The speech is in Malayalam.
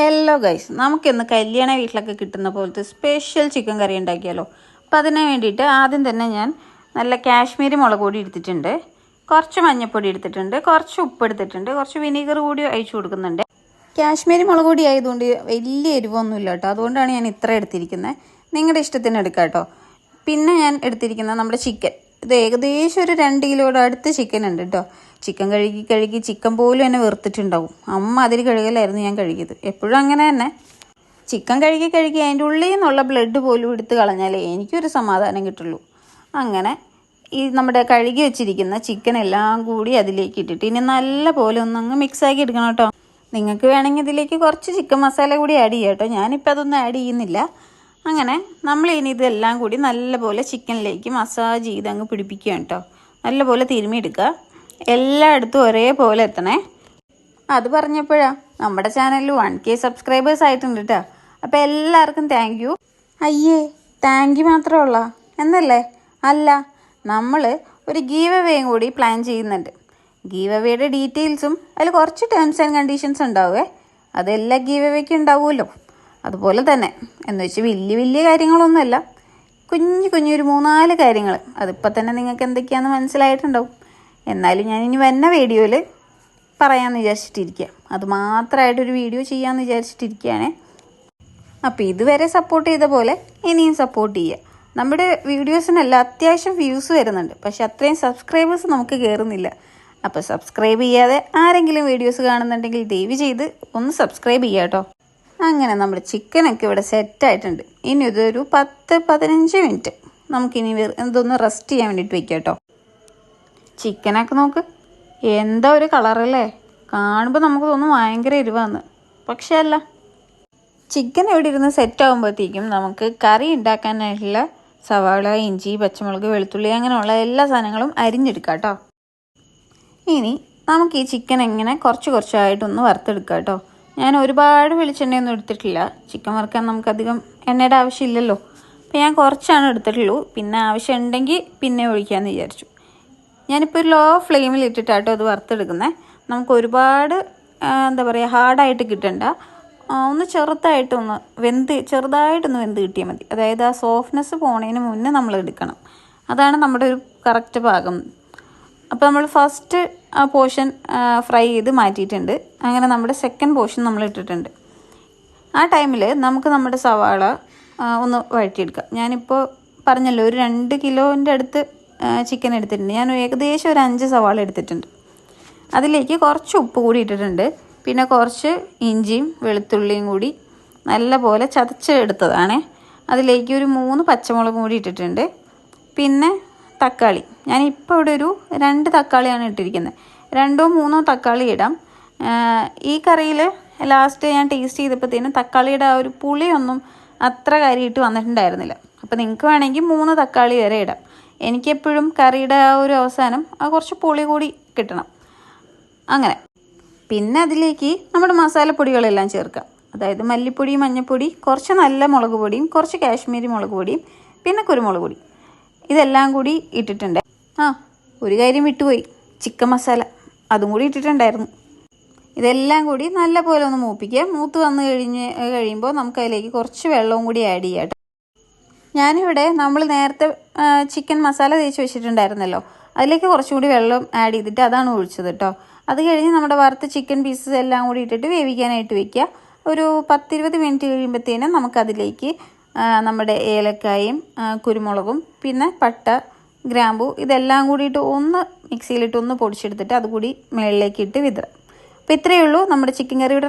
ഹലോ ഗൈസ്, നമുക്കിന്ന് കല്യാണ വീട്ടിലൊക്കെ കിട്ടുന്ന പോലത്തെ സ്പെഷ്യൽ ചിക്കൻ കറി ഉണ്ടാക്കിയാലോ. അപ്പം അതിന് വേണ്ടിയിട്ട് ആദ്യം തന്നെ ഞാൻ നല്ല കാശ്മീരി മുളക് പൊടി എടുത്തിട്ടുണ്ട്, കുറച്ച് മഞ്ഞൾപ്പൊടി എടുത്തിട്ടുണ്ട്, കുറച്ച് ഉപ്പ് എടുത്തിട്ടുണ്ട്, കുറച്ച് വിനീഗർ കൂടി ഒഴിച്ചു കൊടുക്കുന്നുണ്ട്. കാശ്മീരി മുളക് പൊടി ആയതുകൊണ്ട് വലിയ എരിവൊന്നുമില്ല കേട്ടോ, അതുകൊണ്ടാണ് ഞാൻ ഇത്ര എടുത്തിരിക്കുന്നത്. നിങ്ങളുടെ ഇഷ്ടത്തിന് എടുക്കാം കേട്ടോ. പിന്നെ ഞാൻ എടുത്തിരിക്കുന്നത് നമ്മുടെ ചിക്കൻ, ഇത് ഏകദേശം ഒരു 2 കിലോയുടെ അടുത്ത് ചിക്കൻ ഉണ്ട് കേട്ടോ. ചിക്കൻ കഴുകി ചിക്കൻ പോലും എന്നെ വെറുത്തിട്ടുണ്ടാവും. അമ്മ അതിൽ കഴുകലായിരുന്നു ഞാൻ കഴുകിയത്. എപ്പോഴും അങ്ങനെ തന്നെ ചിക്കൻ കഴുകി അതിൻ്റെ ഉള്ളിൽ നിന്നുള്ള ബ്ലഡ് പോലും എടുത്ത് കളഞ്ഞാലേ എനിക്കൊരു സമാധാനം കിട്ടുള്ളൂ. അങ്ങനെ ഈ നമ്മുടെ കഴുകി വെച്ചിരിക്കുന്ന ചിക്കൻ എല്ലാം കൂടി അതിലേക്ക് ഇട്ടിട്ട് ഇനി നല്ല പോലെ ഒന്നങ്ങ് മിക്സാക്കി എടുക്കണം കേട്ടോ. നിങ്ങൾക്ക് വേണമെങ്കിൽ ഇതിലേക്ക് കുറച്ച് ചിക്കൻ മസാല കൂടി ആഡ് ചെയ്യാം കേട്ടോ. ഞാനിപ്പോൾ അതൊന്നും ആഡ് ചെയ്യുന്നില്ല. അങ്ങനെ നമ്മൾ ഇനി ഇതെല്ലാം കൂടി നല്ലപോലെ ചിക്കനിലേക്ക് മസാജ് ചെയ്ത് അങ്ങ് പിടിപ്പിക്കുക കേട്ടോ. നല്ലപോലെ തിരുമ്മിയെടുക്കുക, എല്ലായിടത്തും ഒരേപോലെ എത്തണേ. അത് പറഞ്ഞപ്പോഴാണ് നമ്മുടെ ചാനലിൽ 1K സബ്സ്ക്രൈബേഴ്സ് ആയിട്ടുണ്ട് കേട്ടോ. അപ്പോൾ എല്ലാവർക്കും താങ്ക് യു. അയ്യേ, താങ്ക് യു മാത്രമുള്ള എന്നല്ലേ? അല്ല, നമ്മൾ ഒരു ഗീവ് അവേയും കൂടി പ്ലാൻ ചെയ്യുന്നുണ്ട്. ഗീവ് അവേയുടെ ഡീറ്റെയിൽസും അതിൽ കുറച്ച് ടേംസ് ആൻഡ് കണ്ടീഷൻസ് ഉണ്ടാവുമേ. അതെല്ലാ ഗീവ് അവേക്കും ഉണ്ടാവുമല്ലോ. അതുപോലെ തന്നെ എന്ന് വെച്ച് വലിയ കാര്യങ്ങളൊന്നുമല്ല, കുഞ്ഞു ഒരു 3-4 കാര്യങ്ങൾ. അതിപ്പോൾ തന്നെ നിങ്ങൾക്ക് എന്തൊക്കെയാണെന്ന് മനസ്സിലായിട്ടുണ്ടാവും. എന്നാലും ഞാനിനി വന്ന വീഡിയോയിൽ പറയാമെന്ന് വിചാരിച്ചിട്ടിരിക്കുക. അത് മാത്രമായിട്ടൊരു വീഡിയോ ചെയ്യാമെന്ന് വിചാരിച്ചിട്ടിരിക്കുകയാണ്. അപ്പോൾ ഇതുവരെ സപ്പോർട്ട് ചെയ്ത പോലെ ഇനിയും സപ്പോർട്ട് ചെയ്യുക. നമ്മുടെ വീഡിയോസിനെല്ലാം അത്യാവശ്യം വ്യൂസ് വരുന്നുണ്ട്, പക്ഷെ അത്രയും സബ്സ്ക്രൈബേഴ്സ് നമുക്ക് കയറുന്നില്ല. അപ്പോൾ സബ്സ്ക്രൈബ് ചെയ്യാതെ ആരെങ്കിലും വീഡിയോസ് കാണുന്നുണ്ടെങ്കിൽ ദയവ് ചെയ്ത് ഒന്ന് സബ്സ്ക്രൈബ് ചെയ്യുക കേട്ടോ. അങ്ങനെ നമ്മുടെ ചിക്കനൊക്കെ ഇവിടെ സെറ്റായിട്ടുണ്ട്. ഇനി ഇതൊരു 10-15 മിനിറ്റ് നമുക്കിനി ഇതൊന്ന് റെസ്റ്റ് ചെയ്യാൻ വേണ്ടിയിട്ട് വയ്ക്കാം കേട്ടോ. ചിക്കനൊക്കെ നോക്ക്, എന്താ ഒരു കളറല്ലേ. കാണുമ്പോൾ നമുക്ക് തോന്നും ഭയങ്കര എരിവാന്ന്, പക്ഷേ അല്ല. ചിക്കൻ ഇവിടെ ഇരുന്ന് സെറ്റ് ആകുമ്പോഴത്തേക്കും നമുക്ക് കറി ഉണ്ടാക്കാനായിട്ടുള്ള സവാള, ഇഞ്ചി, പച്ചമുളക്, വെളുത്തുള്ളി അങ്ങനെയുള്ള എല്ലാ സാധനങ്ങളും അരിഞ്ഞെടുക്കാം കേട്ടോ. ഇനി നമുക്ക് ഈ ചിക്കൻ എങ്ങനെ കുറച്ചായിട്ടൊന്ന് വറുത്തെടുക്കാം കേട്ടോ. ഞാൻ ഒരുപാട് വെളിച്ചെണ്ണയൊന്നും എടുത്തിട്ടില്ല. ചിക്കൻ വറുക്കാൻ നമുക്കധികം എണ്ണയുടെ ആവശ്യമില്ലല്ലോ. അപ്പോൾ ഞാൻ കുറച്ചാണ് എടുത്തിട്ടുള്ളൂ. പിന്നെ ആവശ്യം ഉണ്ടെങ്കിൽ പിന്നെ ഒഴിക്കാമെന്ന് വിചാരിച്ചു. ഞാനിപ്പോൾ ഒരു ലോ ഫ്ലെയിമിൽ ഇട്ടിട്ടാട്ടോ അത് വറുത്തെടുക്കുന്നത്. നമുക്ക് ഒരുപാട് എന്താ പറയുക, ഹാർഡായിട്ട് കിട്ടണ്ട, ഒന്ന് ചെറുതായിട്ടൊന്ന് ചെറുതായിട്ടൊന്ന് വെന്ത് കിട്ടിയാൽ മതി. അതായത് ആ സോഫ്റ്റ്നെസ് പോണതിന് മുന്നേ നമ്മൾ എടുക്കണം. അതാണ് നമ്മുടെ ഒരു കറക്റ്റ് പാകം. അപ്പോൾ നമ്മൾ ഫസ്റ്റ് ആ പോർഷൻ ഫ്രൈ ചെയ്ത് മാറ്റിയിട്ടുണ്ട്. അങ്ങനെ നമ്മുടെ സെക്കൻഡ് പോർഷൻ നമ്മൾ ഇട്ടിട്ടുണ്ട്. ആ ടൈമിൽ നമുക്ക് നമ്മുടെ സവാള ഒന്ന് വഴറ്റിയെടുക്കാം. ഞാനിപ്പോൾ പറഞ്ഞല്ലോ ഒരു 2 കിലോൻ്റെ അടുത്ത് ചിക്കൻ എടുത്തിട്ടുണ്ട്. ഞാൻ ഏകദേശം ഒരു 5 സവാള എടുത്തിട്ടുണ്ട്. അതിലേക്ക് കുറച്ച് ഉപ്പ് കൂടി ഇട്ടിട്ടുണ്ട്. പിന്നെ കുറച്ച് ഇഞ്ചിയും വെളുത്തുള്ളിയും കൂടി നല്ല പോലെ ചതച്ചെടുത്തതാണ്. അതിലേക്ക് ഒരു 3 പച്ചമുളകും കൂടി ഇട്ടിട്ടുണ്ട്. പിന്നെ തക്കാളി, ഞാനിപ്പോൾ ഇവിടെ ഒരു 2 തക്കാളിയാണ് ഇട്ടിരിക്കുന്നത്. 2-3 തക്കാളി ഇടാം. ഈ കറിയിൽ ലാസ്റ്റ് ഞാൻ ടേസ്റ്റ് ചെയ്തപ്പോഴത്തേനും തക്കാളിയുടെ ആ ഒരു പുളിയൊന്നും അത്ര കാര്യമായിട്ട് വന്നിട്ടുണ്ടായിരുന്നില്ല. അപ്പോൾ നിങ്ങൾക്ക് വേണമെങ്കിൽ 3 തക്കാളി വരെ ഇടാം. എനിക്കെപ്പോഴും കറിയുടെ ആ ഒരു അവസാനം കുറച്ച് പുളി കൂടി കിട്ടണം. അങ്ങനെ പിന്നെ അതിലേക്ക് നമ്മുടെ മസാലപ്പൊടികളെല്ലാം ചേർക്കാം. അതായത് മല്ലിപ്പൊടി, മഞ്ഞൾപ്പൊടി, കുറച്ച് നല്ല മുളക് പൊടിയും, കുറച്ച് കാശ്മീരി മുളക് പൊടിയും, പിന്നെ കുരുമുളക് പൊടി, ഇതെല്ലാം കൂടി ഇട്ടിട്ടുണ്ട്. ഒരു കാര്യം വിട്ടുപോയി, ചിക്കൻ മസാല അതും കൂടി ഇട്ടിട്ടുണ്ടായിരുന്നു. ഇതെല്ലാം കൂടി നല്ല പോലെ ഒന്ന് മൂപ്പിക്കുക. മൂത്ത് വന്ന് കഴിയുമ്പോൾ നമുക്ക് അതിലേക്ക് കുറച്ച് വെള്ളവും കൂടി ആഡ് ചെയ്യാം കേട്ടോ. ഞാനിവിടെ നമ്മൾ നേരത്തെ ചിക്കൻ മസാല തേച്ച് വെച്ചിട്ടുണ്ടായിരുന്നല്ലോ, അതിലേക്ക് കുറച്ചും കൂടി വെള്ളം ആഡ് ചെയ്തിട്ട് അതാണ് ഒഴിച്ചത് കേട്ടോ. അത് കഴിഞ്ഞ് നമ്മുടെ വറുത്ത ചിക്കൻ പീസസ് എല്ലാം കൂടി ഇട്ടിട്ട് വേവിക്കാനായിട്ട് വെക്കുക. ഒരു 10-20 മിനിറ്റ് കഴിയുമ്പോഴത്തേനും നമുക്കതിലേക്ക് നമ്മുടെ ഏലക്കായും കുരുമുളകും പിന്നെ പട്ട, ഗ്രാമ്പു ഇതെല്ലാം കൂടിയിട്ട് ഒന്ന് മിക്സിയിലിട്ട് ഒന്ന് പൊടിച്ചെടുത്തിട്ട് അതുകൂടി മുകളിലേക്ക് ഇട്ട് വിതറാം. അപ്പോൾ ഇത്രയേ ഉള്ളൂ നമ്മുടെ ചിക്കൻ കറിയുടെ